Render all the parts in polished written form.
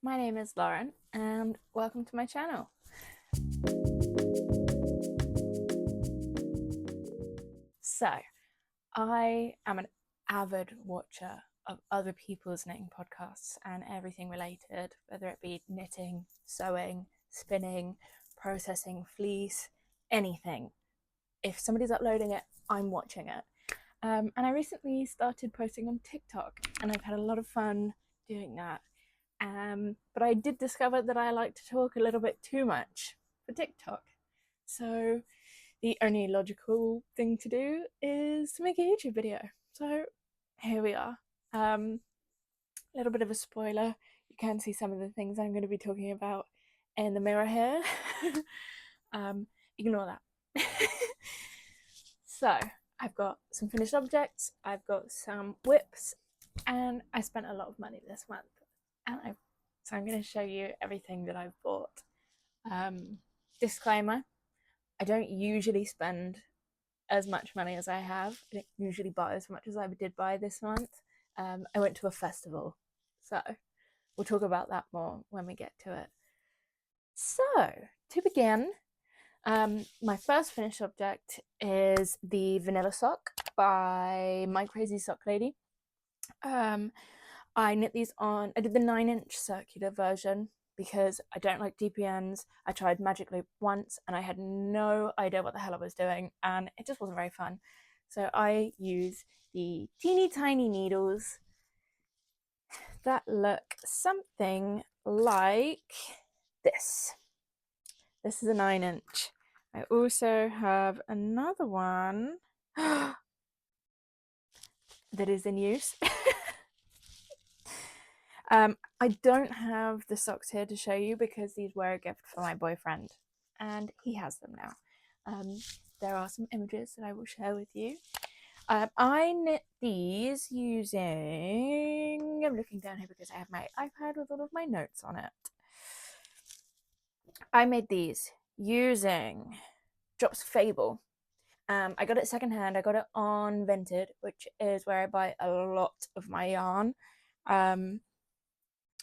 My name is Lauren and welcome to my channel. So, I am an avid watcher of other people's knitting podcasts and everything related, whether it be knitting, sewing, spinning, processing fleece, anything. If somebody's uploading it, I'm watching it. And I recently started posting on TikTok and I've had a lot of fun doing that. But I did discover that I like to talk a little bit too much for TikTok. So the only logical thing to do is to make a YouTube video. So here we are. A little bit of a spoiler. You can see some of the things I'm going to be talking about in the mirror here. Ignore that. So I've got some finished objects, I've got some whips, and I spent a lot of money this month. So I'm going to show you everything that I've bought. Disclaimer, I don't usually spend as much money as I have. I don't usually buy as much as I did buy this month. I went to a festival, so we'll talk about that more when we get to it. So, to begin, my first finished object is the Vanilla Sock by My Crazy Sock Lady. I knit these on, I did the 9-inch circular version because I don't like DPNs. I tried Magic Loop once and I had no idea what the hell I was doing and it just wasn't very fun. So I use the teeny tiny needles that look something like this. This is a 9-inch. I also have another one that is in use. I don't have the socks here to show you because these were a gift for my boyfriend and he has them now. There are some images that I will share with you. I knit these using, I'm looking down here because I have my iPad with all of my notes on it. I made these using Drops Fable. I got it secondhand. I got it on Vinted, which is where I buy a lot of my yarn.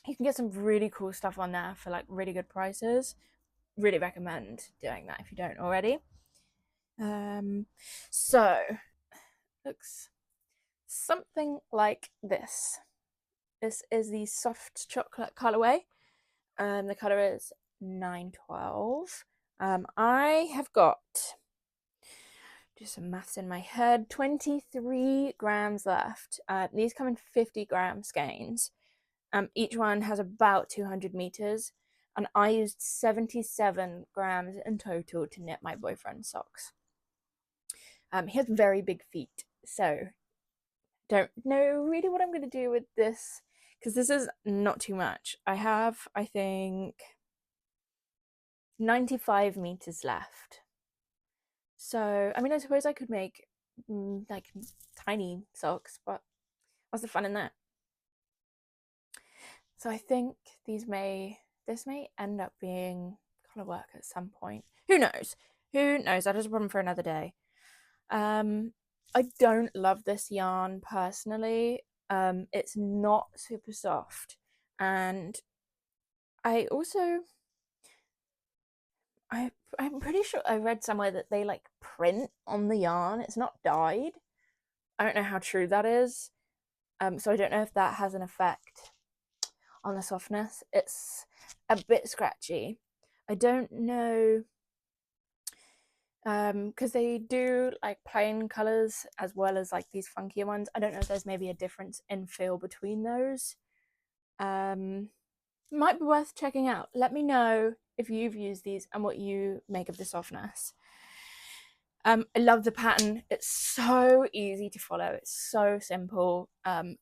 You can get some really cool stuff on there for like really good prices. Really recommend doing that if you don't already. So looks something like this. This is the soft chocolate colorway. The color is 912. I have got, do some maths in my head, 23 grams left. These come in 50 gram skeins. Each one has about 200 meters, and I used 77 grams in total to knit my boyfriend's socks. He has very big feet, so don't know really what I'm going to do with this because this is not too much. I have, I think, 95 meters left. So, I mean, I suppose I could make like tiny socks, but what's the fun in that? So I think this may end up being color work at some point. Who knows? Who knows? That is a problem for another day. I don't love this yarn personally. It's not super soft, and I also I'm pretty sure I read somewhere that they like print on the yarn. It's not dyed. I don't know how true that is. So I don't know if that has an effect on the softness. It's a bit scratchy. I don't know, because they do like plain colors as well as like these funkier ones. I don't know if there's maybe a difference in feel between those. Might be worth checking out. Let me know if you've used these and what you make of the softness. I love the pattern. It's so easy to follow. It's so simple.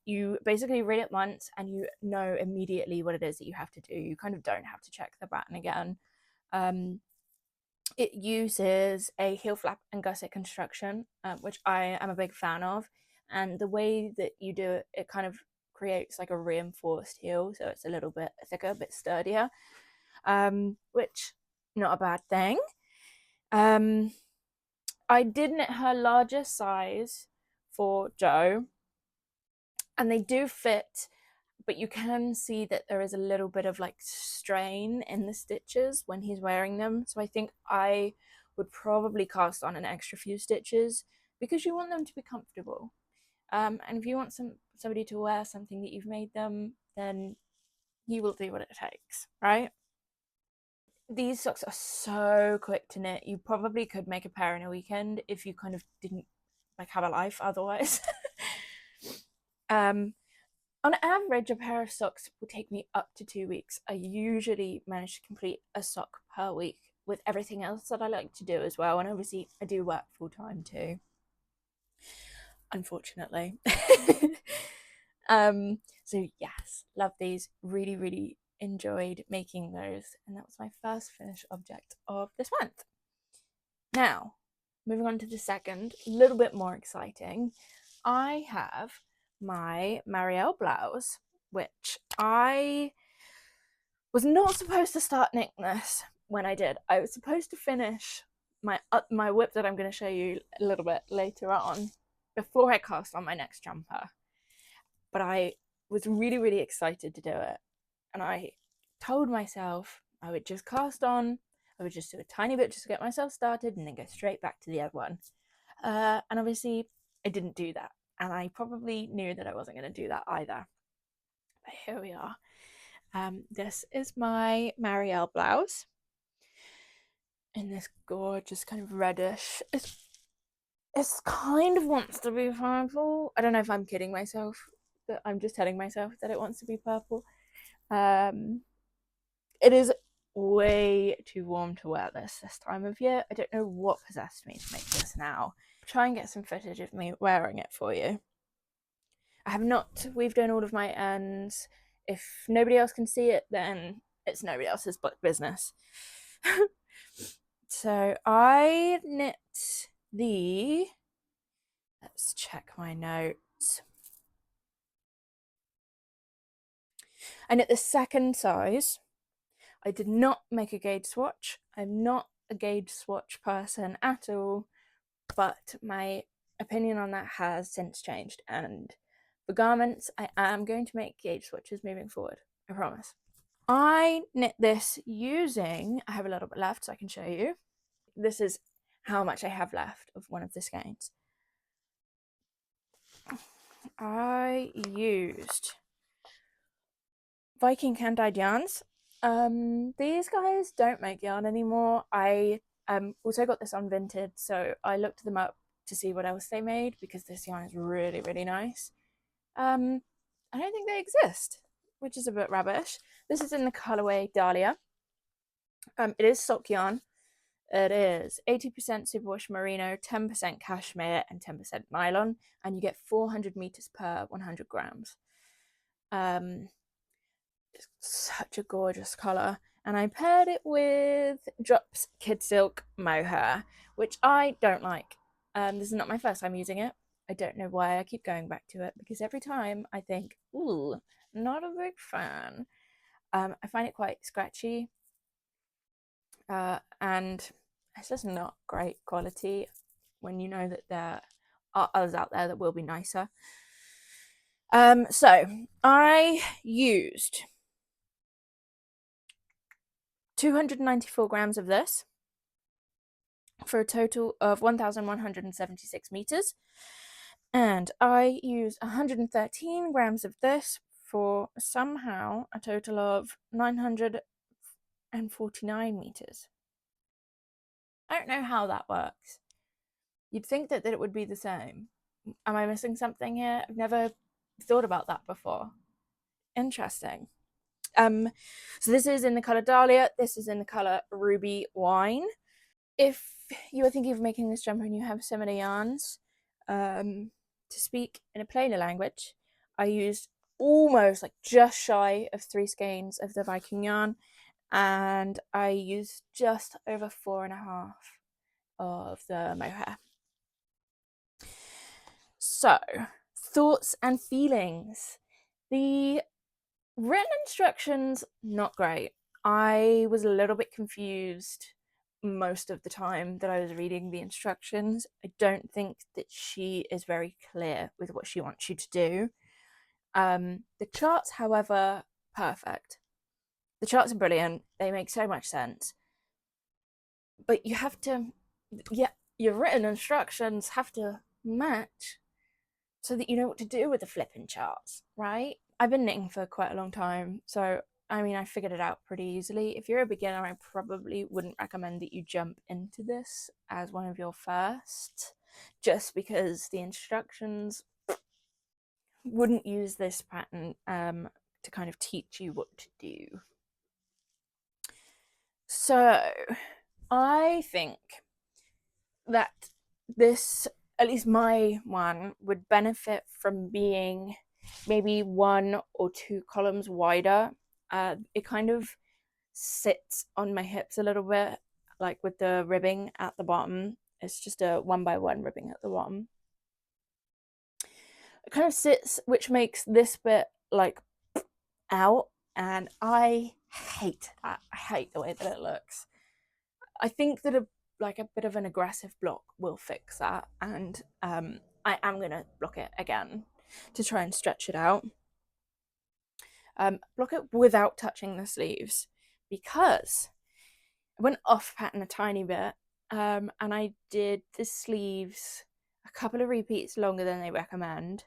You basically read it once and you know immediately what it is that you have to do. You kind of don't have to check the pattern again. It uses a heel flap and gusset construction, which I am a big fan of. And the way that you do it, it kind of creates like a reinforced heel, so it's a little bit thicker, a bit sturdier, which not a bad thing. I did knit her larger size for Joe, and they do fit, but you can see that there is a little bit of like strain in the stitches when he's wearing them. So I think I would probably cast on an extra few stitches because you want them to be comfortable. And if you want somebody to wear something that you've made them, then you will do what it takes, right? These socks are so quick to knit. You probably could make a pair in a weekend if you kind of didn't like have a life otherwise. On average, a pair of socks will take me up to 2 weeks. I usually manage to complete a sock per week with everything else that I like to do as well. And obviously, I do work full time too, unfortunately. So yes, love these. Really, really enjoyed making those, and that was my first finished object of this month. Now, moving on to the second, a little bit more exciting, I have my Marielle blouse, which I was not supposed to start knitting this when I did. I was supposed to finish my whip that I'm going to show you a little bit later on before I cast on my next jumper. But I was really, really excited to do it. And I told myself I would just cast on, I would just do a tiny bit just to get myself started and then go straight back to the other one. And obviously, I didn't do that. And I probably knew that I wasn't going to do that either. But here we are. This is my Marielle blouse in this gorgeous kind of reddish. It's kind of wants to be purple. I don't know if I'm kidding myself. That I'm just telling myself that it wants to be purple. It is way too warm to wear this time of year. I don't know what possessed me to make this now. Try and get some footage of me wearing it for you. I have not weaved in all of my ends. If nobody else can see it, then it's nobody else's business. So I knit let's check my notes. I knit the second size. I did not make a gauge swatch. I'm not a gauge swatch person at all, but my opinion on that has since changed. And for garments, I am going to make gauge swatches moving forward. I promise. I knit this using, I have a little bit left so I can show you. This is how much I have left of one of the skeins. I used Viking hand-dyed yarns. These guys don't make yarn anymore. I also got this on Vinted, so I looked them up to see what else they made because this yarn is really, really nice. I don't think they exist, which is a bit rubbish. This is in the colorway Dahlia. It is sock yarn. It is 80% superwash merino, 10% cashmere, and 10% nylon, and you get 400 meters per 100 grams. It's such a gorgeous color, and I paired it with Drops Kid Silk Mohair, which I don't like. This is not my first time using it. I don't know why I keep going back to it because every time I think, ooh, not a big fan. I find it quite scratchy, and it's just not great quality when you know that there are others out there that will be nicer. So I used 294 grams of this for a total of 1,176 meters. And I use 113 grams of this for somehow a total of 949 meters. I don't know how that works. You'd think that it would be the same. Am I missing something here? I've never thought about that before. Interesting. So this is in the color Dahlia. This is in the color Ruby Wine. If you are thinking of making this jumper and you have similar yarns, to speak in a plainer language, I used almost like just shy of 3 skeins of the Viking yarn, and I used just over 4.5 of the mohair. So, thoughts and feelings. The written instructions, not great. I was a little bit confused most of the time that I was reading the instructions. I don't think that she is very clear with what she wants you to do. The charts, however, perfect. The charts are brilliant. They make so much sense. But you have to, yeah, your written instructions have to match so that you know what to do with the flipping charts, right? I've been knitting for quite a long time, so I mean, I figured it out pretty easily. If you're a beginner, I probably wouldn't recommend that you jump into this as one of your first, just because the instructions wouldn't use this pattern to kind of teach you what to do. So I think that this, at least my one, would benefit from being maybe 1 or 2 columns wider. It kind of sits on my hips a little bit, like with the ribbing at the bottom. It's just a 1x1 ribbing at the bottom. It kind of sits, which makes this bit like out, and I hate that. I hate the way that it looks. I think that a bit of an aggressive block will fix that, and I am gonna block it again to try and stretch it out. Block it without touching the sleeves, because I went off pattern a tiny bit, and I did the sleeves a couple of repeats longer than they recommend,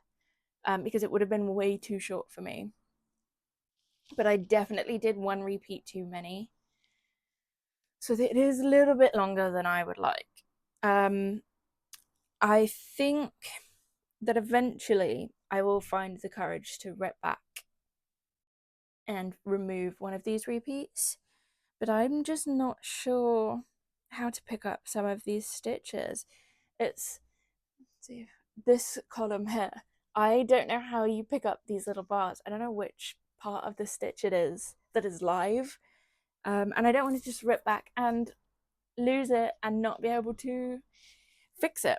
because it would have been way too short for me. But I definitely did 1 repeat too many, so it is a little bit longer than I would like. I think that eventually I will find the courage to rip back and remove one of these repeats, but I'm just not sure how to pick up some of these stitches. It's, let's see, this column here, I don't know how you pick up these little bars. I don't know which part of the stitch it is that is live, and I don't want to just rip back and lose it and not be able to fix it,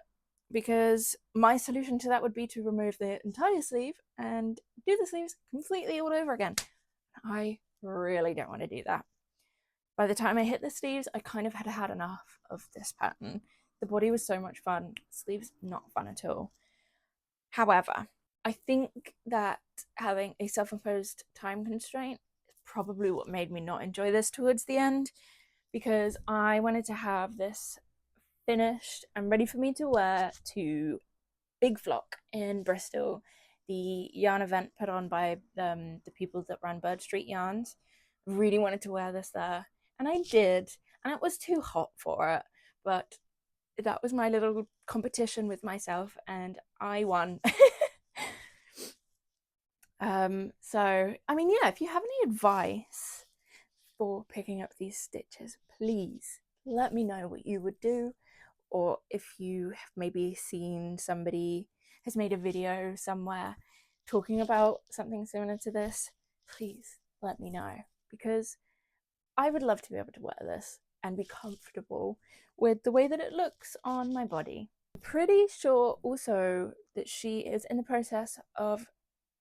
because my solution to that would be to remove the entire sleeve and do the sleeves completely all over again. I really don't want to do that. By the time I hit the sleeves, I kind of had enough of this pattern. The body was so much fun, sleeves not fun at all. However, I think that having a self-imposed time constraint is probably what made me not enjoy this towards the end, because I wanted to have this finished and ready for me to wear to Big Flock in Bristol, the yarn event put on by the people that run Bird Street Yarns. Really wanted to wear this there, and I did, and it was too hot for it, but that was my little competition with myself, and I won. So I mean, yeah, if you have any advice for picking up these stitches, please let me know what you would do, or if you have maybe seen somebody has made a video somewhere talking about something similar to this, please let me know, because I would love to be able to wear this and be comfortable with the way that it looks on my body. I'm pretty sure also that she is in the process of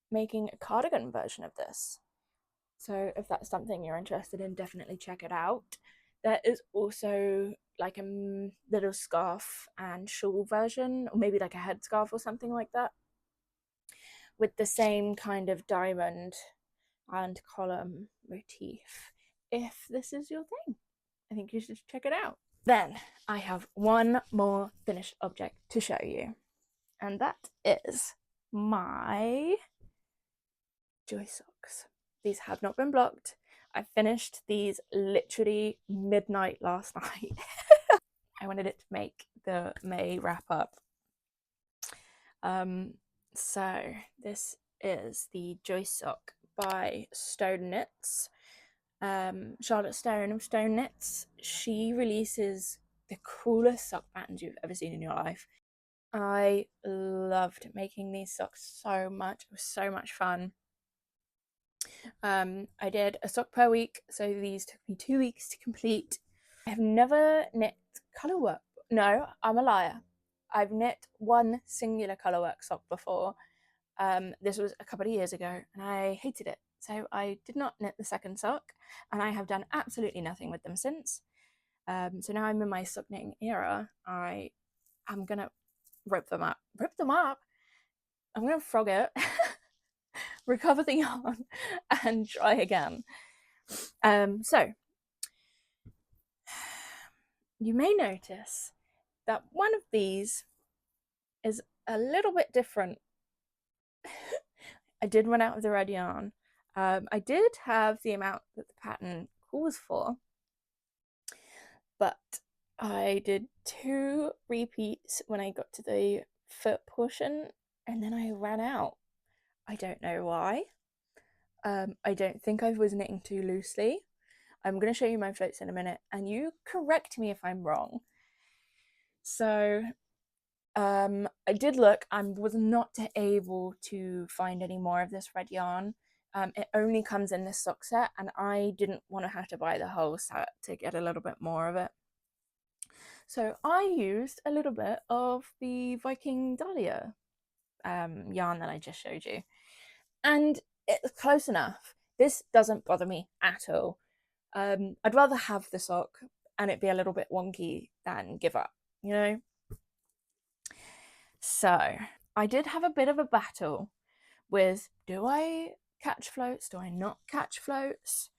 making a cardigan version of this. So if that's something you're interested in, definitely check it out. There is also like a little scarf and shawl version, or maybe like a headscarf or something like that, with the same kind of diamond and column motif. If this is your thing, I think you should check it out. Then I have one more finished object to show you, and that is my Joy socks. These have not been blocked. I finished these literally midnight last night. I wanted it to make the May wrap up. So this is the Joy sock by Stone Knits. Charlotte Stone of Stone Knits. She releases the coolest sock patterns you've ever seen in your life. I loved making these socks so much. It was so much fun. I did a sock per week, so these took me 2 weeks to complete. I have never knit colourwork. No, I'm a liar. I've knit one singular colourwork sock before. This was a couple of years ago, and I hated it. So I did not knit the second sock, and I have done absolutely nothing with them since. So now I'm in my sock knitting era. I'm gonna rip them up. Rip them up? I'm gonna frog it. recover the yarn, and try again. So you may notice that one of these is a little bit different. I did run out of the red yarn. I did have the amount that the pattern calls for, but I did 2 repeats when I got to the foot portion, and then I ran out. I don't know why. I don't think I was knitting too loosely. I'm going to show you my floats in a minute, and you correct me if I'm wrong. So I did look, I was not able to find any more of this red yarn. It only comes in this sock set, and I didn't want to have to buy the whole set to get a little bit more of it. So I used a little bit of the Viking Dahlia yarn that I just showed you, and it's close enough. This doesn't bother me at all. I'd rather have the sock and it be a little bit wonky than give up, you know? So I did have a bit of a battle with, do I catch floats? Do I not catch floats?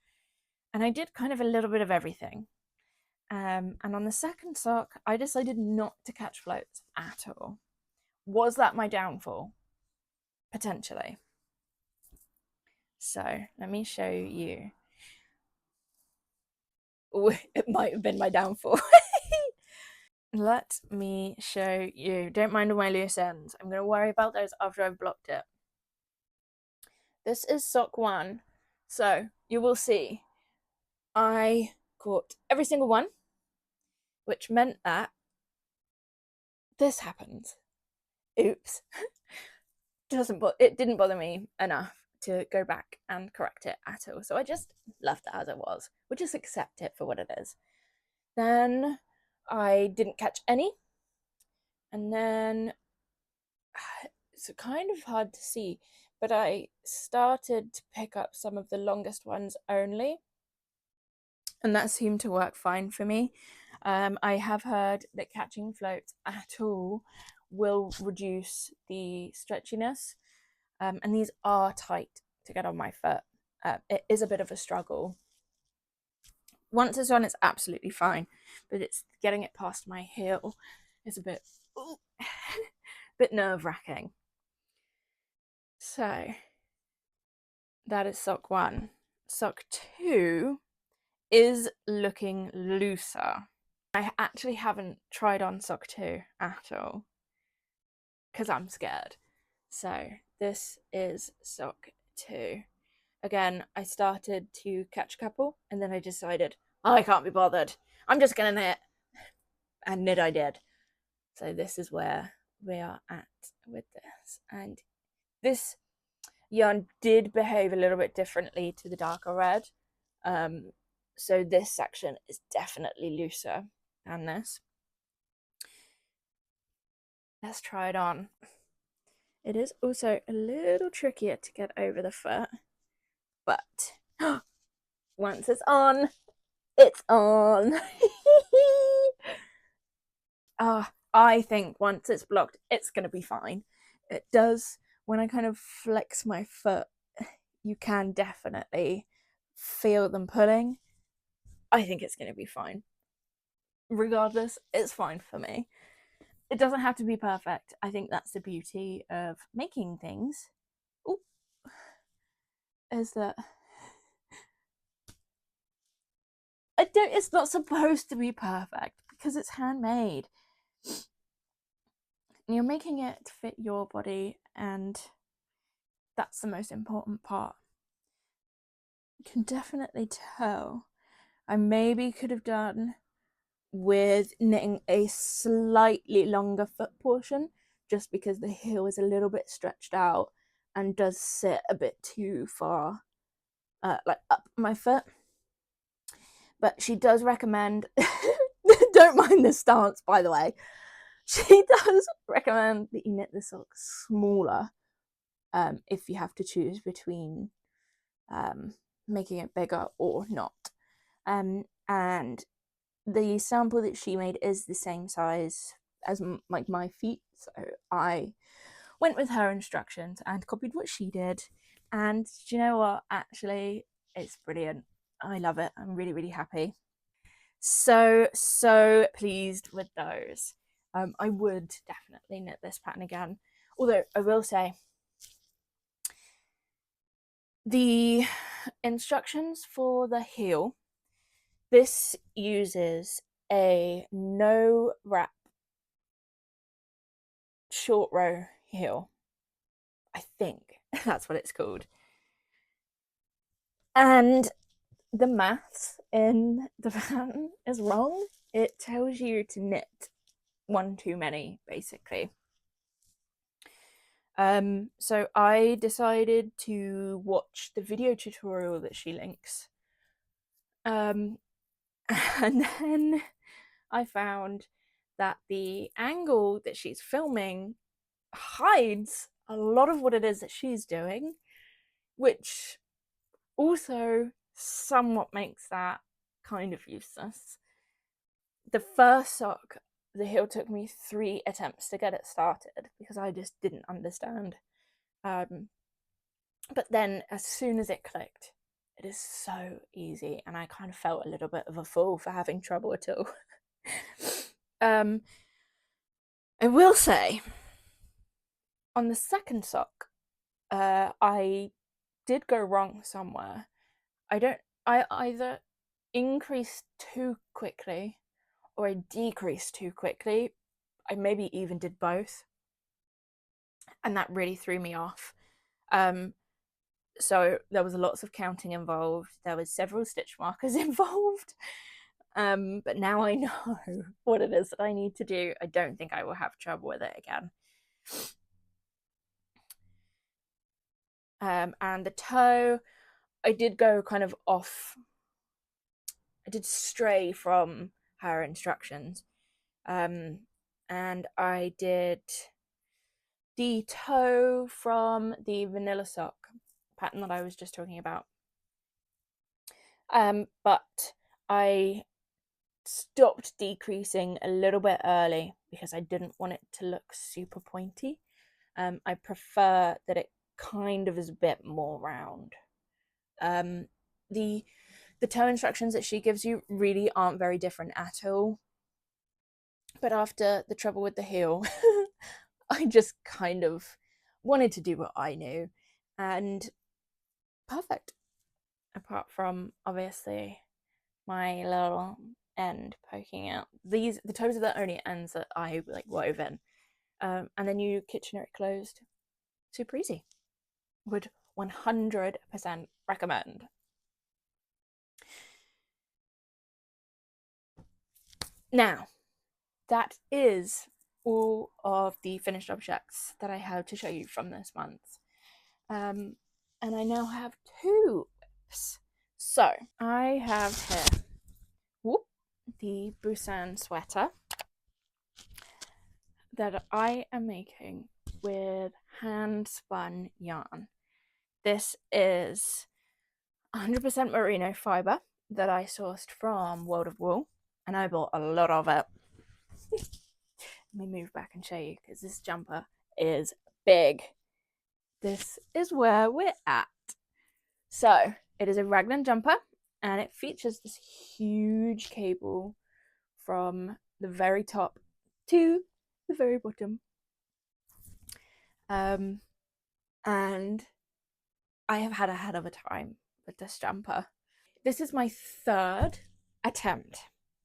And I did kind of a little bit of everything. And on the second sock, I decided not to catch floats at all. Was that my downfall? Potentially. So let me show you. Ooh, it might have been my downfall. Let me show you. Don't mind all my loose ends. I'm going to worry about those after I've blocked it. This is sock 1. So you will see I caught every single one, which meant that this happened. Oops. It didn't bother me enough to go back and correct it at all. So I just left it as it was. We'll just accept it for what it is. Then I didn't catch any. And then it's kind of hard to see, but I started to pick up some of the longest ones only. And that seemed to work fine for me. I have heard that catching floats at all will reduce the stretchiness. And these are tight to get on my foot. It is a bit of a struggle. Once it's on, it's absolutely fine, but it's getting it past my heel is a bit, bit nerve-wracking. So that is sock 1. Sock 2 is looking looser. I actually haven't tried on sock 2 at all because I'm scared. So this is sock 2. Again, I started to catch a couple and then I decided, I can't be bothered. I'm just gonna knit. And knit I did. So this is where we are at with this. And this yarn did behave a little bit differently to the darker red. So this section is definitely looser than this. Let's try it on. It is also a little trickier to get over the foot, but once it's on, it's on. I think once it's blocked, it's going to be fine. It does, when I kind of flex my foot, you can definitely feel them pulling. I think it's going to be fine. Regardless, it's fine for me. It doesn't have to be perfect. I think that's the beauty of making things. Ooh, is that it's not supposed to be perfect because it's handmade. You're making it fit your body, and that's the most important part. You can definitely tell I maybe could have done with knitting a slightly longer foot portion, just because the heel is a little bit stretched out and does sit a bit too far like up my foot. But she does recommend don't mind this stance, by the way. She does recommend that you knit the sock smaller if you have to choose between making it bigger or not. And the sample that she made is the same size as like my feet, so I went with her instructions and copied what she did, And do you know what? Actually, it's brilliant. I love it. I'm really, really happy. So pleased with those. I would definitely knit this pattern again. Although I will say the instructions for the heel, this uses a no wrap short row heel. I think that's what it's called. And the maths in the pattern is wrong. It tells you to knit one too many, basically. So I decided to watch the video tutorial that she links. And then I found that the angle that she's filming hides a lot of what it is that she's doing, which also somewhat makes that kind of useless. The first sock, the heel took me 3 attempts to get it started because I just didn't understand. But then as soon as it clicked, it is so easy, and I kind of felt a little bit of a fool for having trouble at all. I will say, on the second sock, I did go wrong somewhere. I either increased too quickly or I decreased too quickly. I maybe even did both, and that really threw me off. So there was lots of counting involved. There was several stitch markers involved. But now I know what it is that I need to do. I don't think I will have trouble with it again. And the toe, I did go kind of off. I did stray from her instructions. And I did the toe from the vanilla sock pattern that I was just talking about. But I stopped decreasing a little bit early because I didn't want it to look super pointy. I prefer that it kind of is a bit more round. The toe instructions that she gives you really aren't very different at all. But after the trouble with the heel, I just kind of wanted to do what I knew, and perfect. Apart from obviously my little end poking out. The toes are the only ends that I like wove in. And then you kitchener it closed. Super easy. Would 100% recommend. Now, that is all of the finished objects that I have to show you from this month. And I now have 2 whips. So I have here the Busan sweater that I am making with hand spun yarn. This is 100% merino fiber that I sourced from World of Wool, and I bought a lot of it. Let me move back and show you because this jumper is big. This is where we're at. So it is a raglan jumper, and it features this huge cable from the very top to the very bottom. And I have had a hell of a time with this jumper. This is my 3rd attempt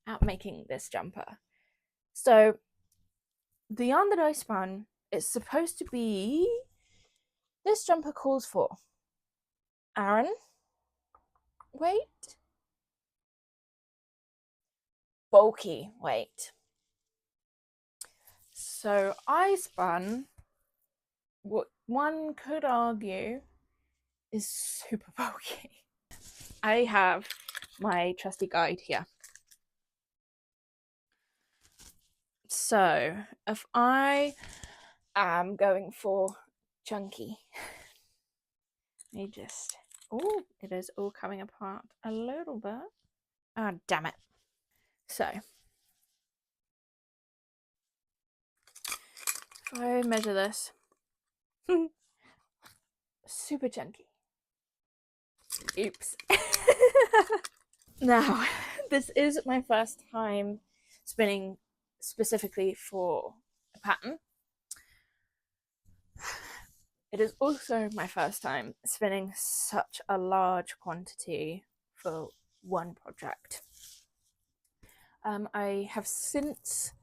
at making this jumper. So the yarn that I spun is supposed to be, this jumper calls for Aran weight, bulky weight. So I spun what one could argue is super bulky. I have my trusty guide here. So if I am going for chunky, let me just, oh, it is all coming apart a little bit. Ah, oh, damn it. So if I measure this, super chunky. Oops. Now, this is my first time spinning specifically for a pattern. It is also my first time spinning such a large quantity for one project. I have since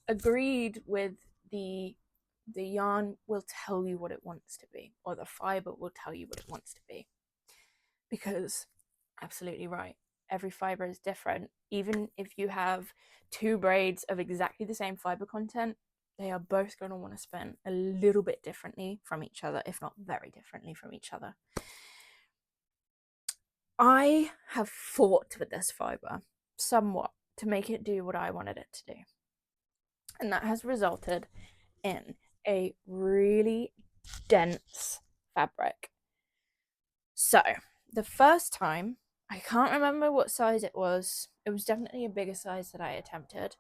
agreed with the yarn will tell you what it wants to be, or the fiber will tell you what it wants to be, because absolutely right, every fiber is different. Even if you have two braids of exactly the same fiber content, they are both going to want to spin a little bit differently from each other, if not very differently from each other. I have fought with this fiber somewhat to make it do what I wanted it to do, and that has resulted in a really dense fabric. So the first time, I can't remember what size it was definitely a bigger size that I attempted,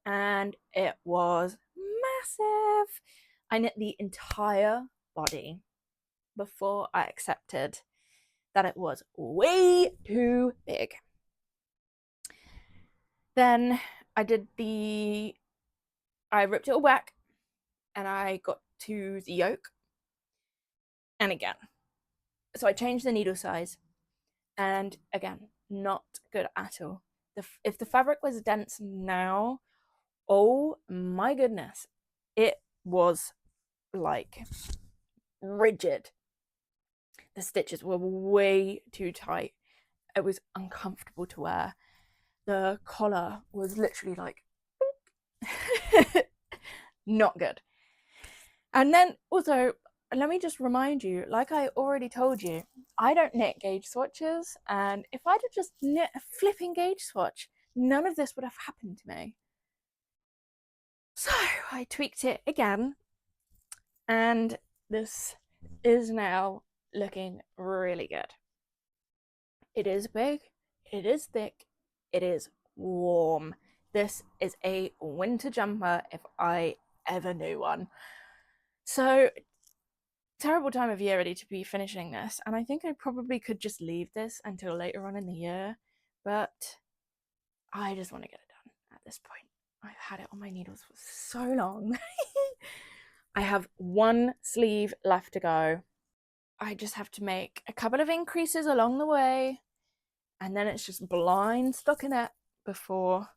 and it was massive. I knit the entire body before I accepted that it was way too big. Then I ripped it all back and I got to the yoke, and again, so I changed the needle size, and again, not good at all. If the fabric was dense now, oh my goodness, it was like rigid. The stitches were way too tight. It was uncomfortable to wear. The collar was literally like not good. And then also, let me just remind you, like I already told you, I don't knit gauge swatches, and if I'd have just knit a flipping gauge swatch, none of this would have happened to me. So I tweaked it again, and this is now looking really good. It is big, it is thick, it is warm. This is a winter jumper if I ever knew one. So terrible time of year ready to be finishing this, and I think I probably could just leave this until later on in the year, but I just want to get it done at this point. I've had it on my needles for so long. I have one sleeve left to go. I just have to make a couple of increases along the way, and then it's just blind stockinette before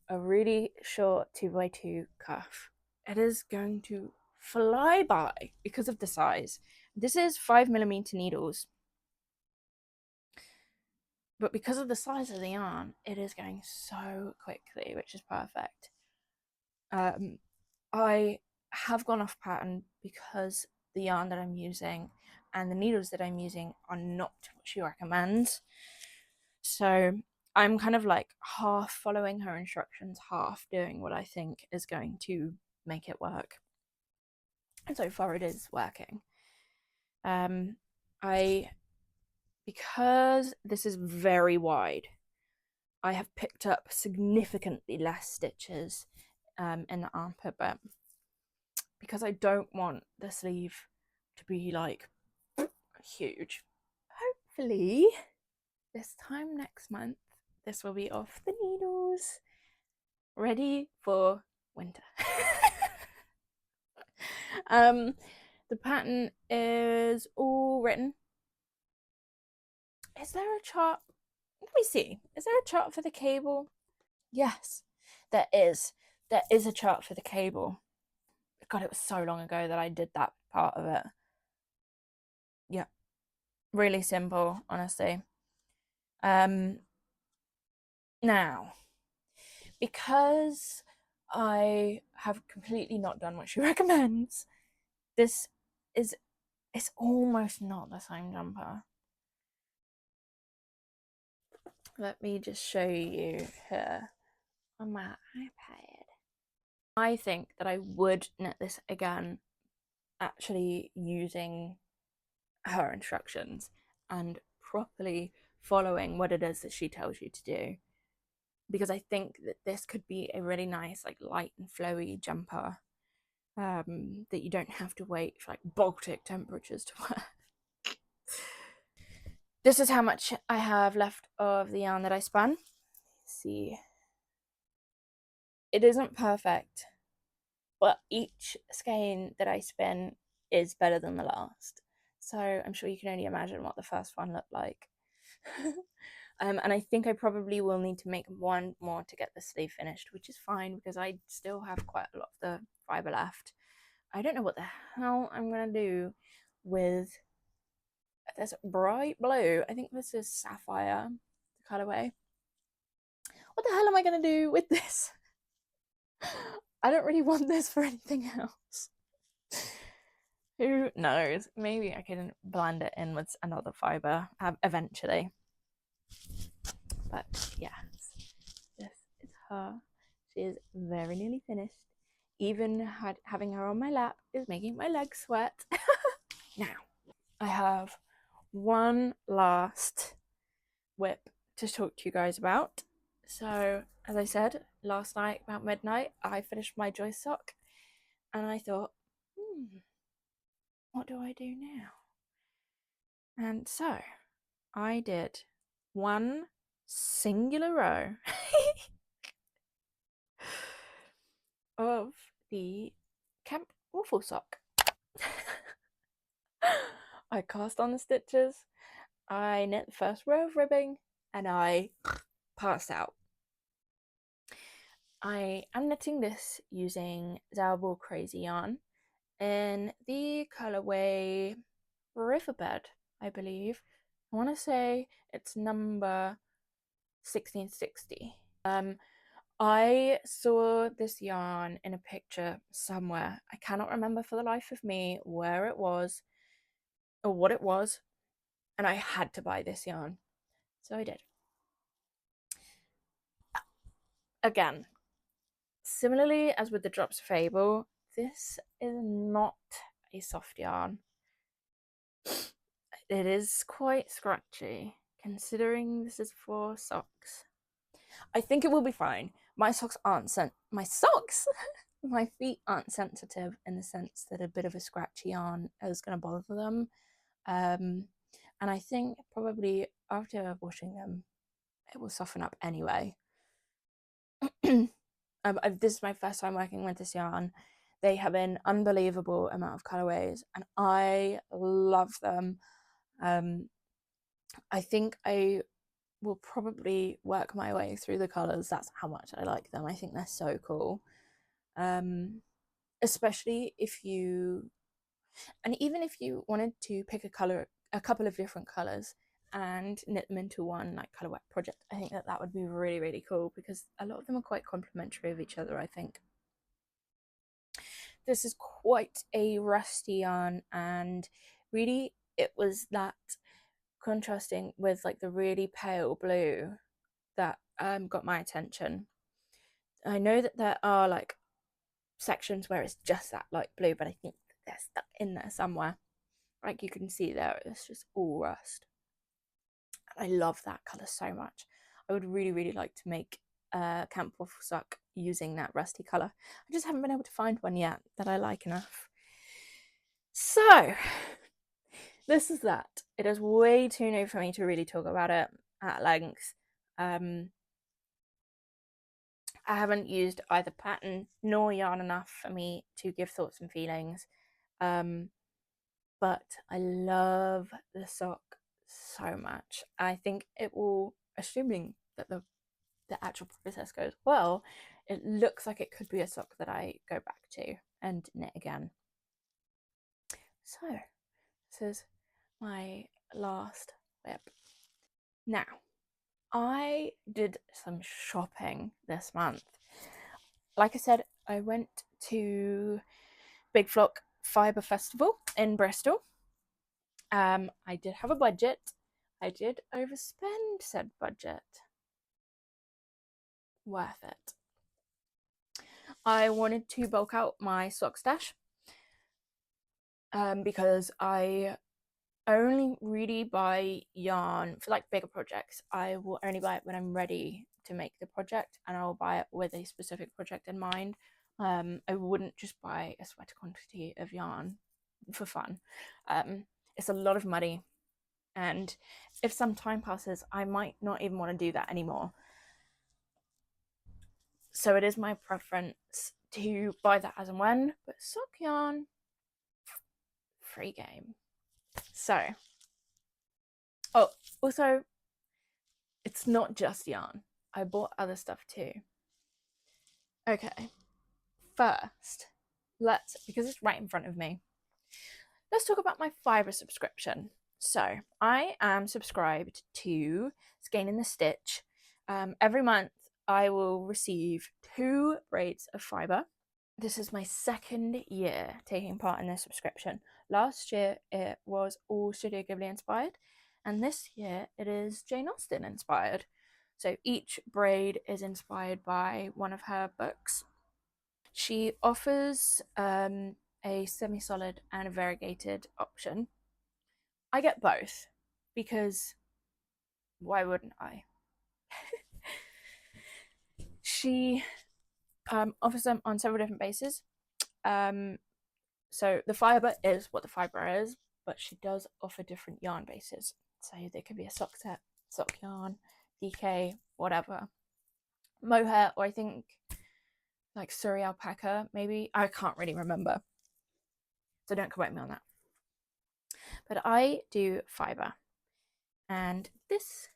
a really short 2x2 cuff. It is going to fly by because of the size. This is 5mm needles, but because of the size of the yarn, it is going so quickly, which is perfect. I have gone off pattern because the yarn that I'm using and the needles that I'm using are not what she recommends. So I'm kind of like half following her instructions, half doing what I think is going to make it work. And so far it is working. Because this is very wide, I have picked up significantly less stitches in the armpit bit, because I don't want the sleeve to be like huge. Hopefully this time next month this will be off the needles, ready for winter. The pattern is all written. Is there a chart? Let me see. Is there a chart for the cable? Yes, there is. There is a chart for the cable. God, it was so long ago that I did that part of it. Yeah, really simple, honestly. Now, because I have completely not done what she recommends, this is, it's almost not the same jumper. Let me just show you here on my iPad. I think that I would knit this again, actually using her instructions and properly following what it is that she tells you to do, because I think that this could be a really nice, like, light and flowy jumper that you don't have to wait for like Baltic temperatures to wear. This is how much I have left of the yarn that I spun. Let's see, it isn't perfect, but each skein that I spin is better than the last. So I'm sure you can only imagine what the first one looked like. And I think I probably will need to make one more to get the sleeve finished, which is fine because I still have quite a lot of the fibre left. I don't know what the hell I'm going to do with this bright blue. I think this is Sapphire, the colourway. What the hell am I going to do with this? I don't really want this for anything else. Who knows? Maybe I can blend it in with another fibre eventually. But yeah, this is her. She is very nearly finished. Even having her on my lap is making my legs sweat. Now, I have one last whip to talk to you guys about. So, as I said, last night about midnight, I finished my Joyce sock and I thought, what do I do now? And so I did one singular row of the Camp Waffle sock. I cast on the stitches, I knit the first row of ribbing, and I passed out. I am knitting this using Zalball Crazy yarn in the colorway Riverbed, I believe. I want to say it's number 1660. I saw this yarn in a picture somewhere. I cannot remember for the life of me where it was or what it was, and I had to buy this yarn. So I did. Again, similarly as with the Drops of Fable, this is not a soft yarn. It is quite scratchy, considering this is for socks. I think it will be fine. My socks aren't my feet aren't sensitive in the sense that a bit of a scratchy yarn is going to bother them. And I think probably after washing them, it will soften up anyway. This is my first time working with this yarn. They have an unbelievable amount of colorways and I love them. I think I will probably work my way through the colors. That's how much I like them. I think they're so cool. Especially if you, and even if you wanted to pick a couple of different colors and knit them into one like color wet project, I think that would be really, really cool because a lot of them are quite complementary of each other, I think. This is quite a rusty yarn, and really it was that contrasting with like the really pale blue that got my attention. I know that there are like sections where it's just that light blue, but I think they're stuck in there somewhere. Like you can see there, it's just all rust. And I love that colour so much. I would really, really like to make a Camp Waffle sock using that rusty colour. I just haven't been able to find one yet that I like enough. So, this is that. It is way too new for me to really talk about it at length. I haven't used either pattern nor yarn enough for me to give thoughts and feelings. But I love the sock so much. I think it will, assuming that the actual process goes well, it looks like it could be a sock that I go back to and knit again. So this is my last whip. Now, I did some shopping this month. Like I said, I went to Big Flock Fibre Festival in Bristol. I did have a budget. I did overspend said budget. Worth it. I wanted to bulk out my sock stash because I only really buy yarn for like bigger projects. I will only buy it when I'm ready to make the project, and I'll buy it with a specific project in mind. I wouldn't just buy a sweater quantity of yarn for fun. It's a lot of money And if some time passes, I might not even want to do that anymore. So it is my preference to buy that as and when, but sock yarn, free game. So, oh, also, it's not just yarn. I bought other stuff too. Okay, first, because it's right in front of me, let's talk about my Fiverr subscription. So, I am subscribed to Skein in the Stitch. Every month, I will receive 2 braids of fibre. This is my second year taking part in this subscription. Last year, it was all Studio Ghibli inspired, and this year, it is Jane Austen inspired. So, each braid is inspired by one of her books. She offers a semi-solid and a variegated option. I get both because why wouldn't I? She offers them on several different bases. So the fibre is what the fibre is, but she does offer different yarn bases. So there could be a sock set, sock yarn, DK, whatever. Mohair, or I think like Surrey alpaca, maybe. I can't really remember. So don't quote me on that. But I do fibre. And this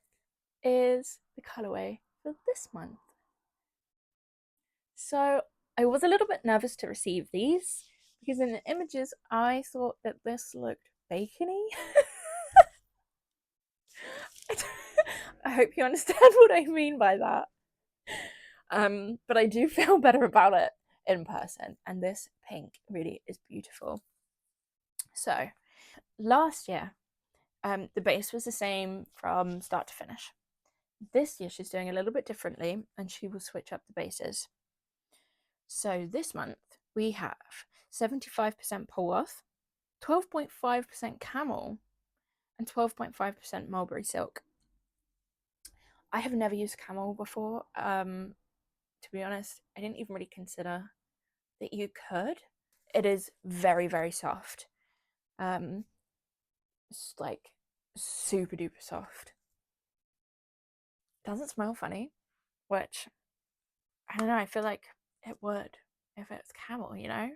is the colourway for this month. So I was a little bit nervous to receive these because in the images I thought that this looked bacony. I hope you understand what I mean by that. But I do feel better about it in person, and this pink really is beautiful. So last year, the base was the same from start to finish. This year she's doing a little bit differently, and she will switch up the bases. So this month we have 75% Polwarth, 12.5% camel, and 12.5% mulberry silk. I have never used camel before. To be honest, I didn't even really consider that you could. It is very, very soft. It's like super duper soft. Doesn't smell funny, which I don't know. I feel like it would if it's camel, you know?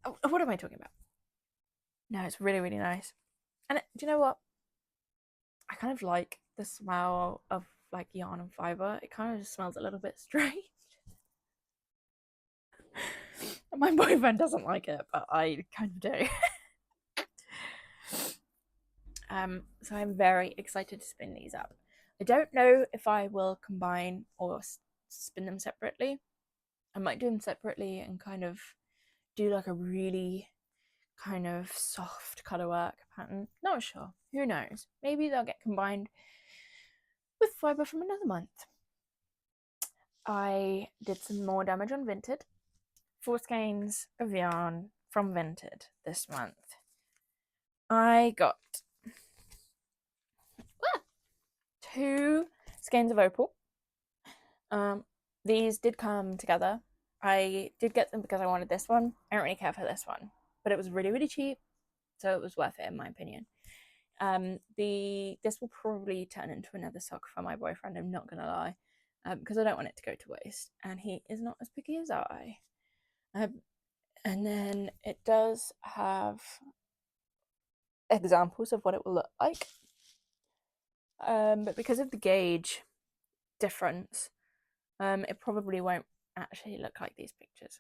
Oh, what am I talking about? No, it's really, really nice. And do you know what? I kind of like the smell of like yarn and fibre. It kind of just smells a little bit strange. My boyfriend doesn't like it, but I kind of do. So I'm very excited to spin these up. I don't know if I will combine or spin them separately. I might do them separately and kind of do like a really kind of soft colourwork pattern. Not sure. Who knows? Maybe they'll get combined with fibre from another month. I did some more damage on Vinted. 4 skeins of yarn from Vinted this month. I got 2 skeins of opal. These did come together. I did get them because I wanted this one. I don't really care for this one, but it was really, really cheap, so it was worth it in my opinion. This will probably turn into another sock for my boyfriend, I'm not gonna lie, because I don't want it to go to waste, and he is not as picky as I. And then it does have examples of what it will look like, but because of the gauge difference, it probably won't actually look like these pictures.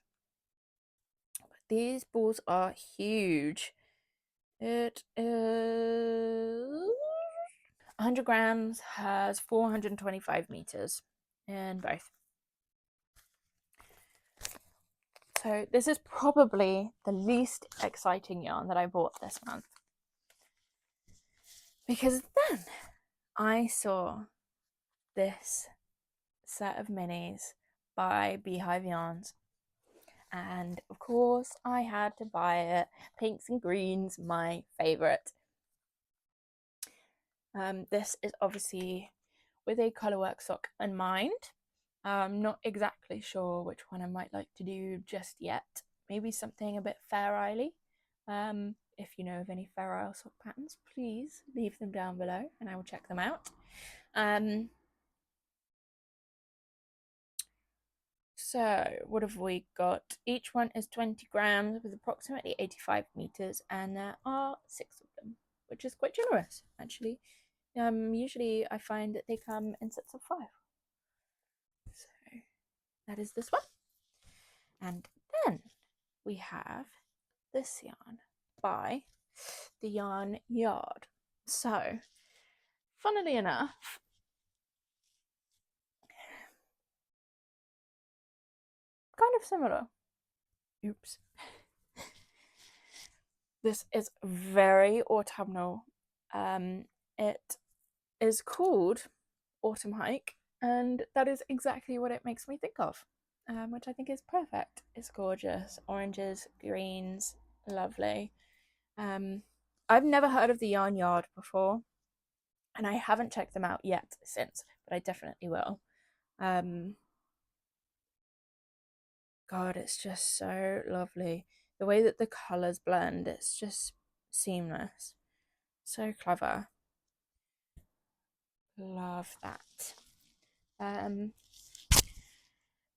But these balls are huge. It is 100 grams, has 425 meters in both. So this is probably the least exciting yarn that I bought this month, because then I saw this set of minis by Beehive Yarns, and of course I had to buy it. Pinks and greens, my favorite. This is obviously with a colourwork sock in mind. I'm not exactly sure which one I might like to do just yet. Maybe something a bit Fair Isle. if you know of any Fair Isle sock patterns, please leave them down below and I will check them out. So what have we got? Each one is 20 grams with approximately 85 meters, and there are 6 of them, which is quite generous actually. Usually I find that they come in sets of 5. So that is this one. And then we have this yarn by the Yarn Yard. So funnily enough, kind of similar. Oops. This is very autumnal. It is called Autumn Hike, and that is exactly what it makes me think of, which I think is perfect. It's gorgeous. Oranges, greens, lovely. I've never heard of the Yarn Yard before, and I haven't checked them out yet since, but I definitely will. God, it's just so lovely. The way that the colours blend, it's just seamless. So clever. Love that.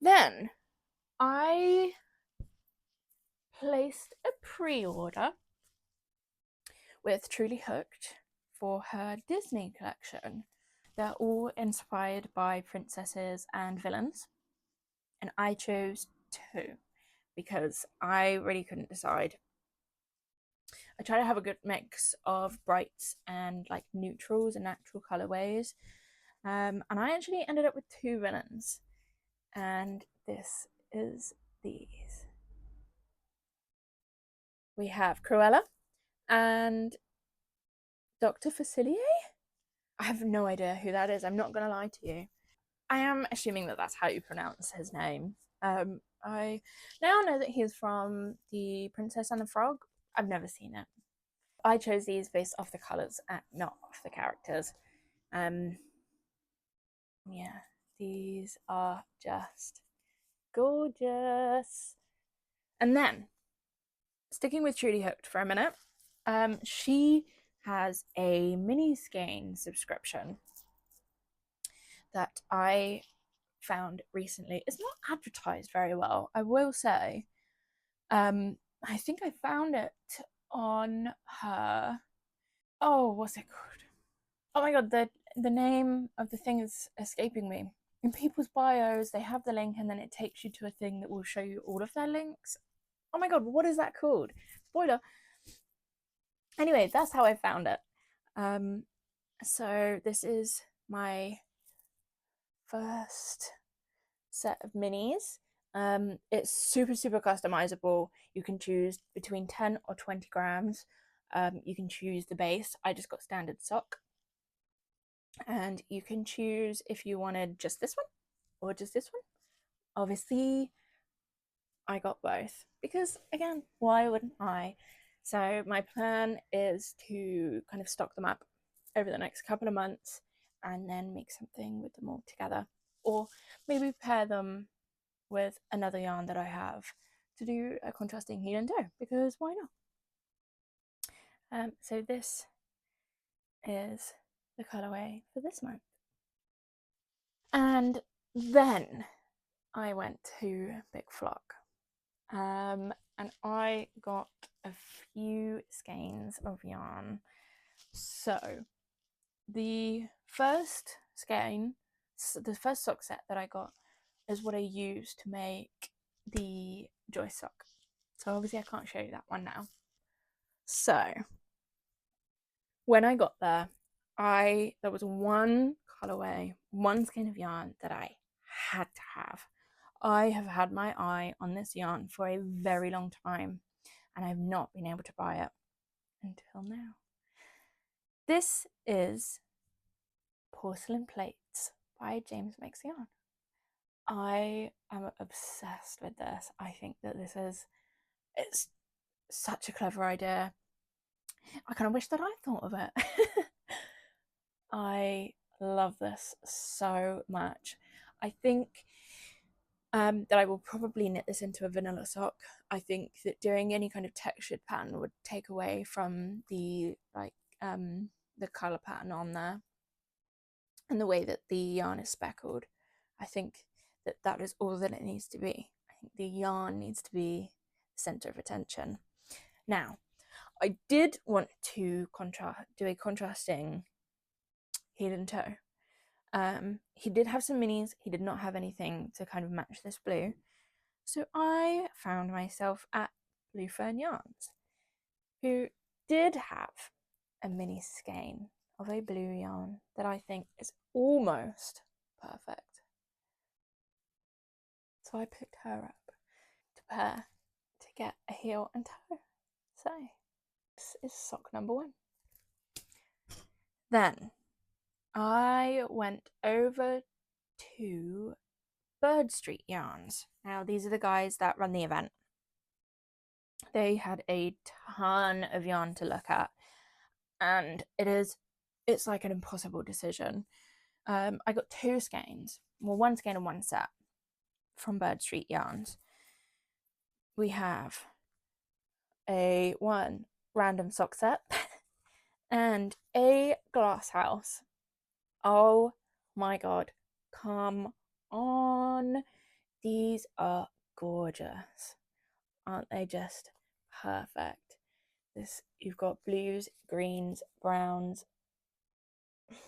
Then I placed a pre-order with Truly Hooked for her Disney collection. They're all inspired by princesses and villains, and I chose 2 because I really couldn't decide. I try to have a good mix of brights and like neutrals and natural colorways, and I actually ended up with 2 villains, and this is these. We have Cruella and Dr. Facilier. I have no idea who that is. I'm not going to lie to you. I am assuming that that's how you pronounce his name. I now know that he's from The Princess and the Frog. I've never seen it. I chose these based off the colours, not off the characters. Yeah, these are just gorgeous. And then, sticking with Truly Hooked for a minute, she has a mini skein subscription that I found recently. It's not advertised very well, I will say. I think I found it on her. Oh, what's it called? Oh my god, the name of the thing is escaping me. In people's bios, they have the link and then it takes you to a thing that will show you all of their links. Oh my god, what is that called? Spoiler. Anyway, that's how I found it. So this is my first set of minis. It's super customizable. You can choose between 10 or 20 grams. You can choose the base. I just got standard sock. And you can choose if you wanted just this one or just this one. Obviously, I got both because, again, why wouldn't I? So my plan is to kind of stock them up over the next couple of months and then make something with them all together, or maybe pair them with another yarn that I have to do a contrasting heel and toe, because why not? So this is the colorway for this month. And then I went to Big Flock, and I got a few skeins of yarn. So the first skein, the first sock set that I got is what I used to make the Joyce sock. So obviously I can't show you that one now. So when I got there, there was one colorway, one skein of yarn that I had to have. I have had my eye on this yarn for a very long time, and I've not been able to buy it until now. This is Porcelain Plates by James Makes Yarn. I am obsessed with this. I think that it's such a clever idea. I kind of wish that I thought of it. I love this so much. I think that I will probably knit this into a vanilla sock. I think that doing any kind of textured pattern would take away from the color pattern on there and the way that the yarn is speckled. I think that that is all that it needs to be. I think the yarn needs to be the center of attention. Now, I did want to do a contrasting heel and toe. He did have some minis. He did not have anything to kind of match this blue. So I found myself at Blue Fern Yarns, who did have a mini skein of a blue yarn that I think is almost perfect. So I picked her up to pair to get a heel and toe. So this is sock number 1. Then I went over to Bird Street Yarns. Now these are the guys that run the event. They had a ton of yarn to look at, and it's like an impossible decision. I got 2 skeins, well, 1 skein and 1 set from Bird Street Yarns. We have a 1 random sock set and a glass house. Oh my god, come on, these are gorgeous. Aren't they just perfect? This, you've got blues, greens, browns. Love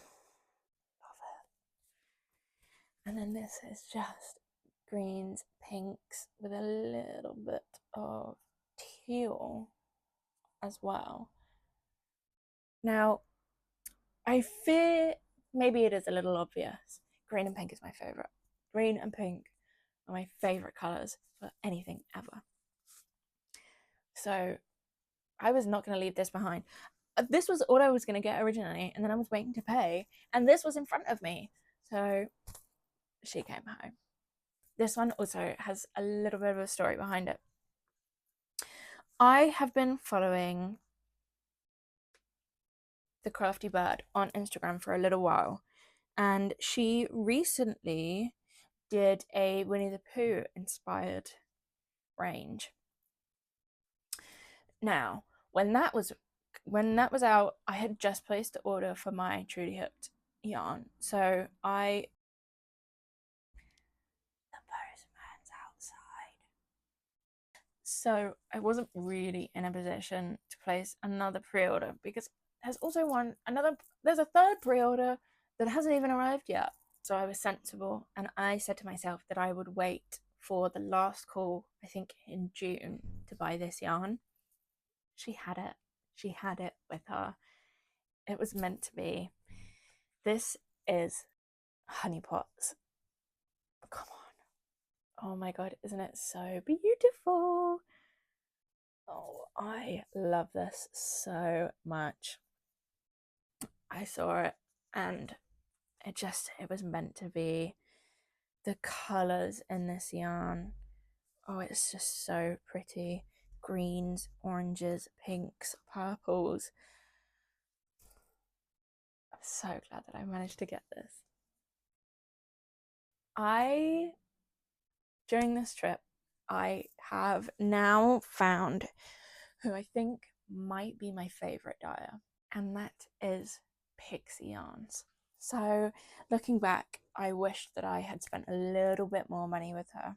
it. And then this is just greens, pinks with a little bit of teal as well. Now, I fear maybe it is a little obvious. Green and pink is my favorite. Green and pink are my favorite colors for anything ever. So I was not going to leave this behind. This was all I was going to get originally, and then I was waiting to pay, and this was in front of me. So she came home. This one also has a little bit of a story behind it. I have been following the Crafty Bird on Instagram for a little while, and she recently did a Winnie the Pooh inspired range. Now, when that was out, I had just placed the order for my Truly Hooked yarn. So the postman's outside. So I wasn't really in a position to place another pre-order because there's a third pre-order that hasn't even arrived yet. So I was sensible and I said to myself that I would wait for the last call, I think in June, to buy this yarn. She had it with her. It was meant to be. This is Honeypots. Come on. Oh my god, isn't it so beautiful? Oh, I love this so much. I saw it and it was meant to be. The colours in this yarn, oh, it's just so pretty. Greens, oranges, pinks, purples. I'm so glad that I managed to get this. During this trip, I have now found who I think might be my favourite dyer, and that is Pixie Yarns. So looking back, I wish that I had spent a little bit more money with her.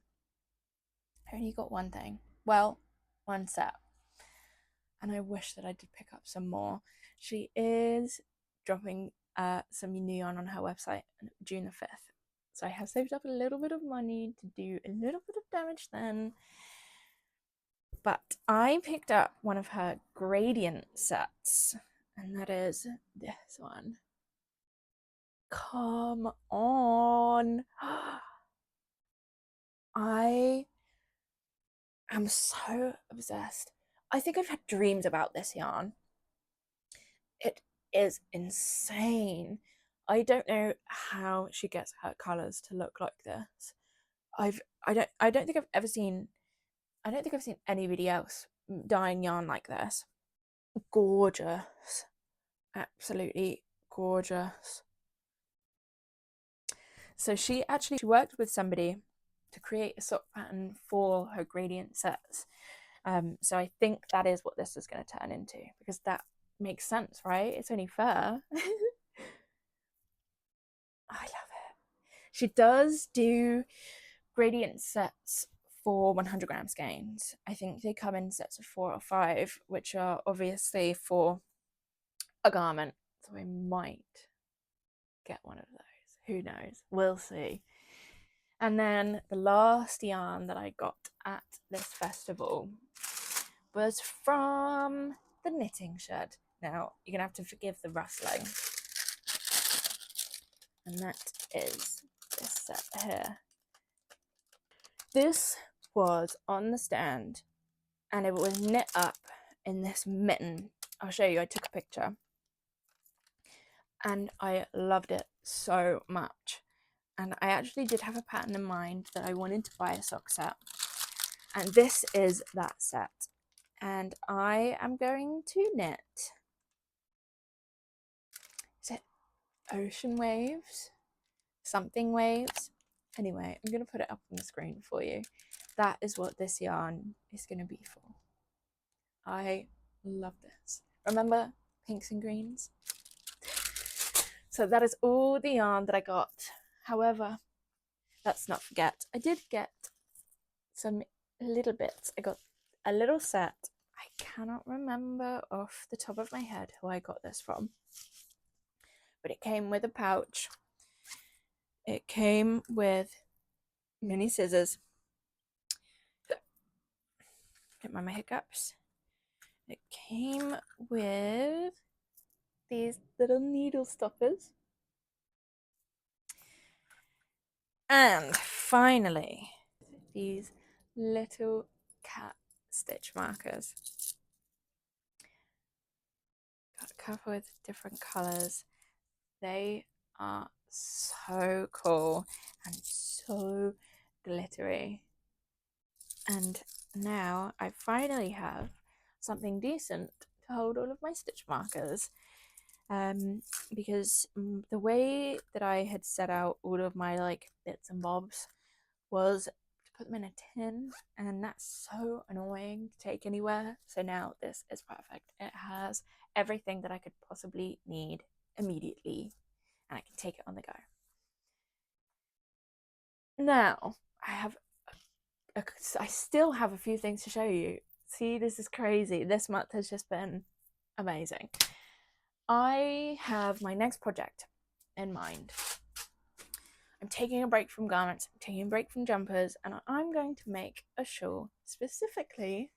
I only got one thing, well, 1 set, and I wish that I did pick up some more. She is dropping some new yarn on her website on June the 5th. So I have saved up a little bit of money to do a little bit of damage then. But I picked up one of her gradient sets, and that is this one. Come on. I am so obsessed. I think I've had dreams about this yarn. It is insane. I don't know how she gets her colors to look like this. I don't think I've seen anybody else dyeing yarn like this. Gorgeous. Absolutely gorgeous. So she worked with somebody to create a sock pattern for her gradient sets. So I think that is what this is going to turn into, because that makes sense, right? It's only fair. I love it. She does do gradient sets for 100 gram skeins. I think they come in sets of 4 or 5, which are obviously for a garment. So I might get one of those. Who knows? We'll see. And then the last yarn that I got at this festival was from the Knitting Shed. Now, you're going to have to forgive the rustling. And that is this set here. This was on the stand and it was knit up in this mitten. I'll show you, I took a picture. And I loved it so much. And I actually did have a pattern in mind that I wanted to buy a sock set. And this is that set. And I am going to knit. Is it Ocean Waves? Something Waves? Anyway, I'm going to put it up on the screen for you. That is what this yarn is going to be for. I love this. Remember pinks and greens? So that is all the yarn that I got. However, let's not forget, I did get some little bits. I got a little set. I cannot remember off the top of my head who I got this from, but it came with a pouch. It came with mini scissors. Get my hiccups. It came with these little needle stoppers. And finally, these little cat stitch markers. Got a couple with different colours. They are so cool and so glittery. And now I finally have something decent to hold all of my stitch markers. Because the way that I had set out all of my like bits and bobs was to put them in a tin, and that's so annoying to take anywhere. So now this is perfect. It has everything that I could possibly need immediately, and I can take it on the go. Now I still have a few things to show you. See, this is crazy. This month has just been amazing. I have my next project in mind. I'm taking a break from garments, I'm taking a break from jumpers, and I'm going to make a shawl, specifically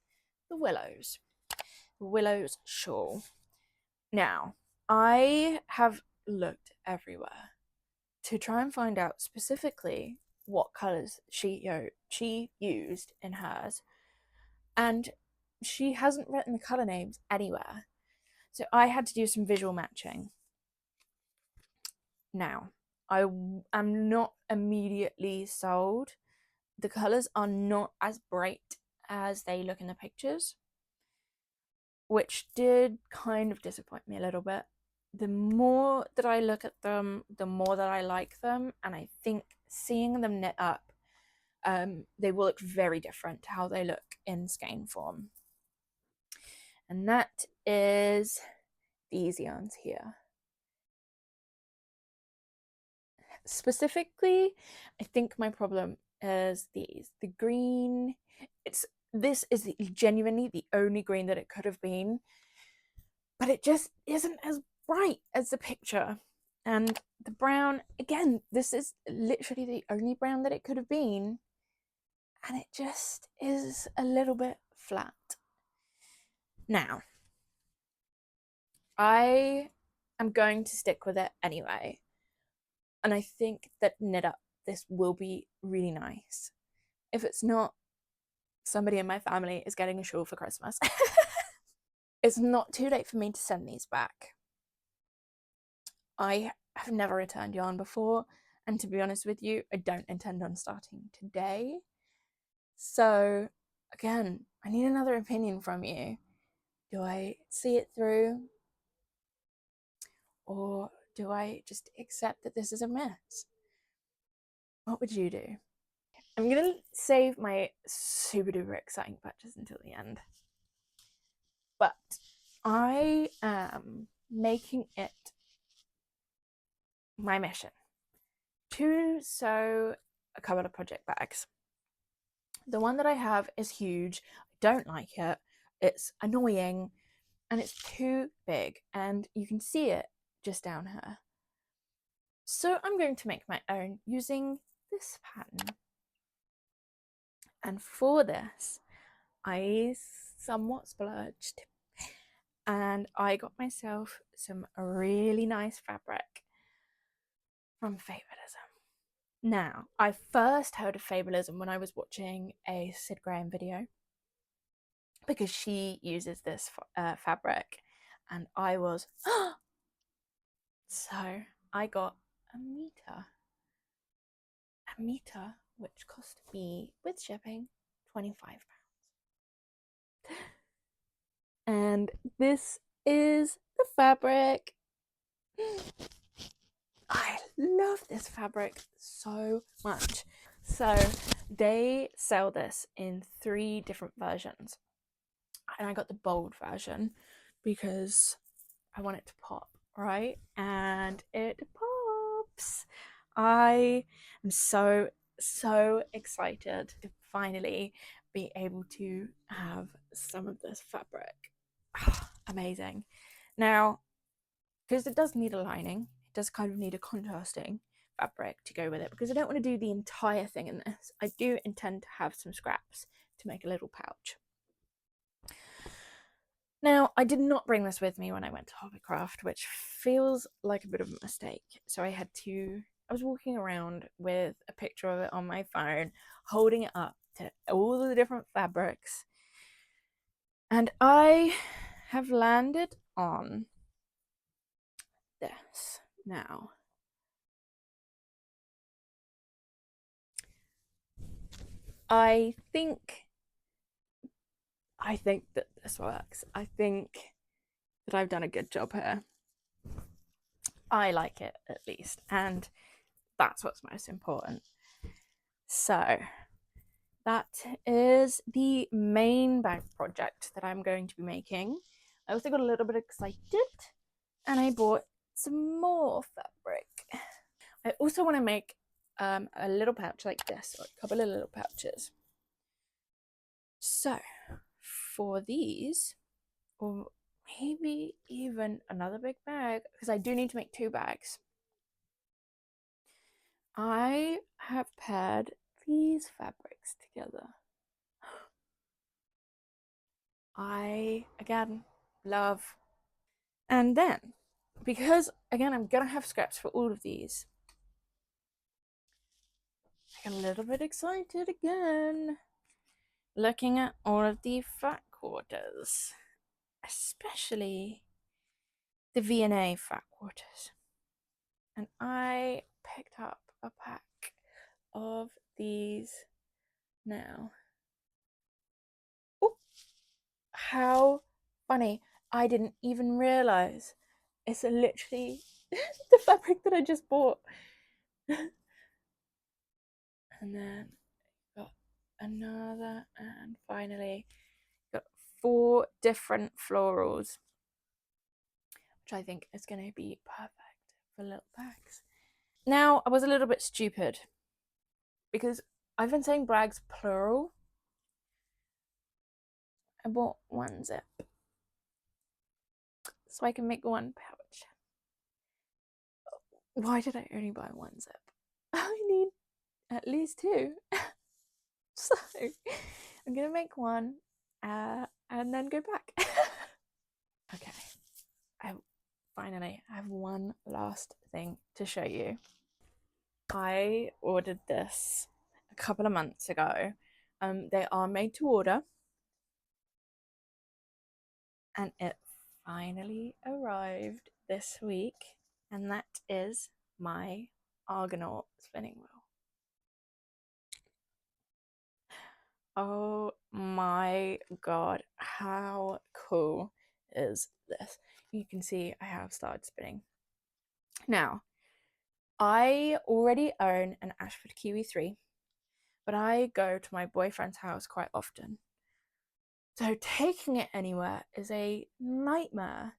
the Willows. The Willows shawl. Now, I have looked everywhere to try and find out specifically what colours she used in hers, and she hasn't written the colour names anywhere. So I had to do some visual matching. Now, I am not immediately sold. The colours are not as bright as they look in the pictures, which did kind of disappoint me a little bit. The more that I look at them, the more that I like them, and I think seeing them knit up, they will look very different to how they look in skein form. And that is these yarns here. Specifically, I think my problem is these. The green, this is genuinely the only green that it could have been, but it just isn't as bright as the picture. And the brown, again, this is literally the only brown that it could have been, and it just is a little bit flat. Now, I am going to stick with it anyway, and I think that knit up this will be really nice. If it's not, somebody in my family is getting a shawl for Christmas. It's not too late for me to send these back. I have never returned yarn before, and to be honest with you, I don't intend on starting today. So again, I need another opinion from you. Do I see it through, or do I just accept that this is a mess? What would you do? I'm going to save my super duper exciting purchase until the end. But I am making it my mission to sew a couple of project bags. The one that I have is huge. I don't like it. It's annoying and it's too big, and you can see it just down here. So I'm going to make my own using this pattern. And for this, I somewhat splurged and I got myself some really nice fabric from Fabulism. Now, I first heard of Fabulism when I was watching a Sid Graham video because she uses this fabric, and I was so I got a meter, which cost me with shipping £25. And this is the fabric. I love this fabric so much. So they sell this in 3 different versions, and I got the bold version because I want it to pop, right? And it pops. I am so excited to finally be able to have some of this fabric. Amazing. Now, because it does need a lining, it does kind of need a contrasting fabric to go with it, because I don't want to do the entire thing in this. I do intend to have some scraps to make a little pouch. Now, I did not bring this with me when I went to Hobbycraft, which feels like a bit of a mistake. So I was walking around with a picture of it on my phone, holding it up to all the different fabrics. And I have landed on this now. I think that this works. I think that I've done a good job here. I like it, at least, and that's what's most important. So that is the main bag project that I'm going to be making. I also got a little bit excited and I bought some more fabric. I also want to make a little pouch like this, or a couple of little pouches. So for these, or maybe even another big bag, because I do need to make 2 bags, I have paired these fabrics together. I, again, love. And then, because, again, I'm going to have scraps for all of these, I get a little bit excited again, looking at all of the fat quarters, especially the V&A fat quarters. And I picked up a pack of these now. Oh, how funny. I didn't even realize it's literally the fabric that I just bought. And then got another, and finally got 4 different florals, which I think is going to be perfect for little bags. Now, I was a little bit stupid because I've been saying bags plural. I bought 1 zip so I can make 1 pouch. Why did I only buy 1 zip? I need at least 2. So I'm gonna make 1 and then go back. Okay, I finally have one last thing to show you. I ordered this a couple of months ago. They are made to order, and it finally arrived this week, and that is my Argonaut spinning wheel. Oh my god, how cool is this? You can see I have started spinning. Now, I already own an Ashford Kiwi 3, but I go to my boyfriend's house quite often. So taking it anywhere is a nightmare.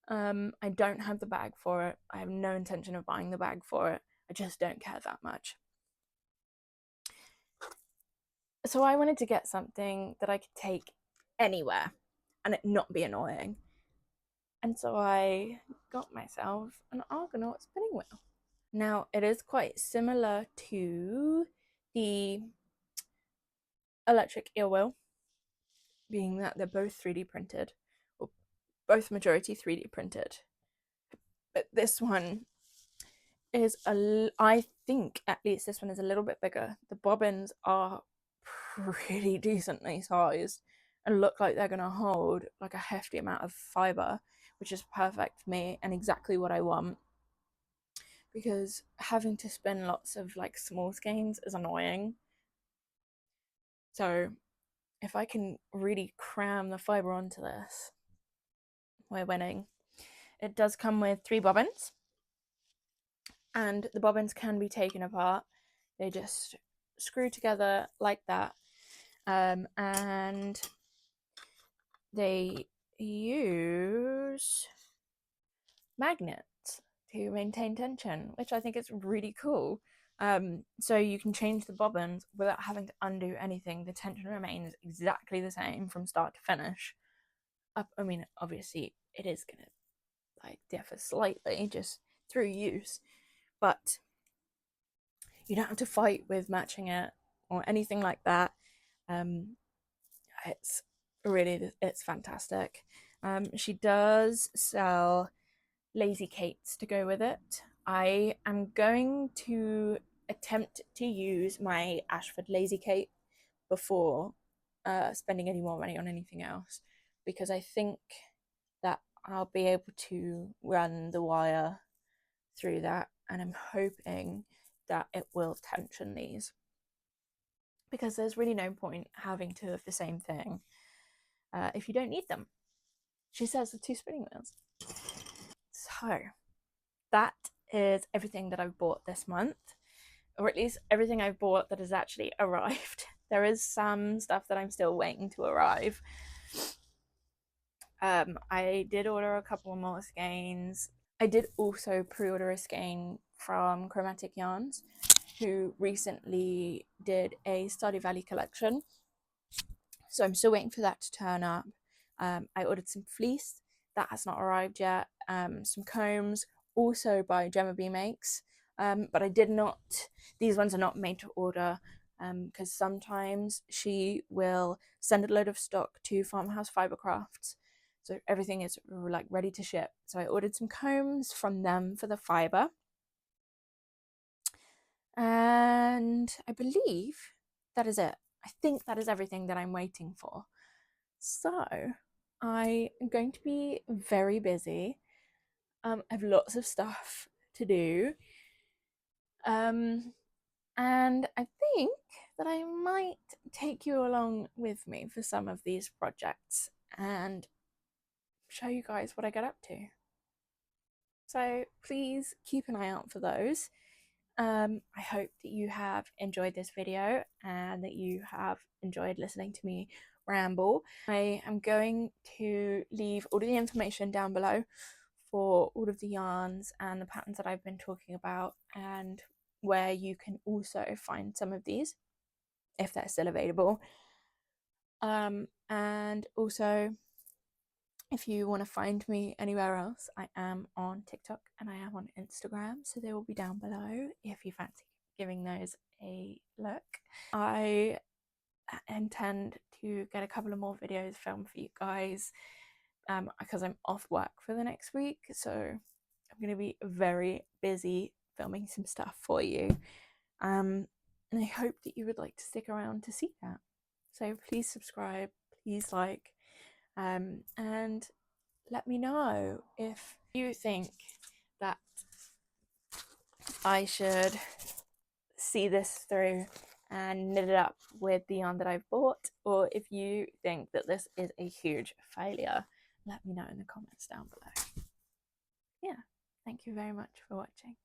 I don't have the bag for it. I have no intention of buying the bag for it. I just don't care that much. So I wanted to get something that I could take anywhere and it not be annoying. And so I got myself an Argonaut spinning wheel. Now, it is quite similar to the electric earwheel, being that they're both 3D printed, or both majority 3D printed. But this one is I think at least this one is a little bit bigger. The bobbins are pretty decently sized and look like they're going to hold like a hefty amount of fiber, which is perfect for me and exactly what I want, because having to spin lots of like small skeins is annoying. So if I can really cram the fiber onto this, we're winning. It does come with 3 bobbins, and the bobbins can be taken apart. They just screw together like that, and they use magnets to maintain tension, which I think is really cool. So you can change the bobbins without having to undo anything. The tension remains exactly the same from start to finish. I mean, obviously, it is gonna like differ slightly just through use, but you don't have to fight with matching it or anything like that. It's it's fantastic. She does sell Lazy Kates to go with it. I am going to attempt to use my Ashford Lazy Kate before spending any more money on anything else, because I think that I'll be able to run the wire through that, and I'm hoping that it will tension these, because there's really no point having 2 of the same thing if you don't need them. She says the 2 spinning wheels. So that is everything that I've bought this month, or at least everything I've bought that has actually arrived. There is some stuff that I'm still waiting to arrive. I did order a couple more skeins. I did also pre-order a skein from Chromatic Yarns, who recently did a Stardew Valley collection. So I'm still waiting for that to turn up. I ordered some fleece that has not arrived yet. Some combs, also by Gemma B Makes, but I did not. These ones are not made to order, because sometimes she will send a load of stock to Farmhouse Fibercrafts, so everything is like ready to ship. So I ordered some combs from them for the fiber, and I believe that is it. I think that is everything that I'm waiting for. So I am going to be very busy. I have lots of stuff to do. And I think that I might take you along with me for some of these projects and show you guys what I get up to. So please keep an eye out for those. I hope that you have enjoyed this video and that you have enjoyed listening to me ramble. I am going to leave all of the information down below for all of the yarns and the patterns that I've been talking about, and where you can also find some of these if they're still available. And also, if you want to find me anywhere else, I am on TikTok and I am on Instagram, so they will be down below if you fancy giving those a look. I intend to get a couple of more videos filmed for you guys, because I'm off work for the next week, so I'm going to be very busy filming some stuff for you, and I hope that you would like to stick around to see that. So please subscribe, please like, and let me know if you think that I should see this through and knit it up with the yarn that I've bought, or if you think that this is a huge failure. Let me know in the comments down below. Yeah, thank you very much for watching.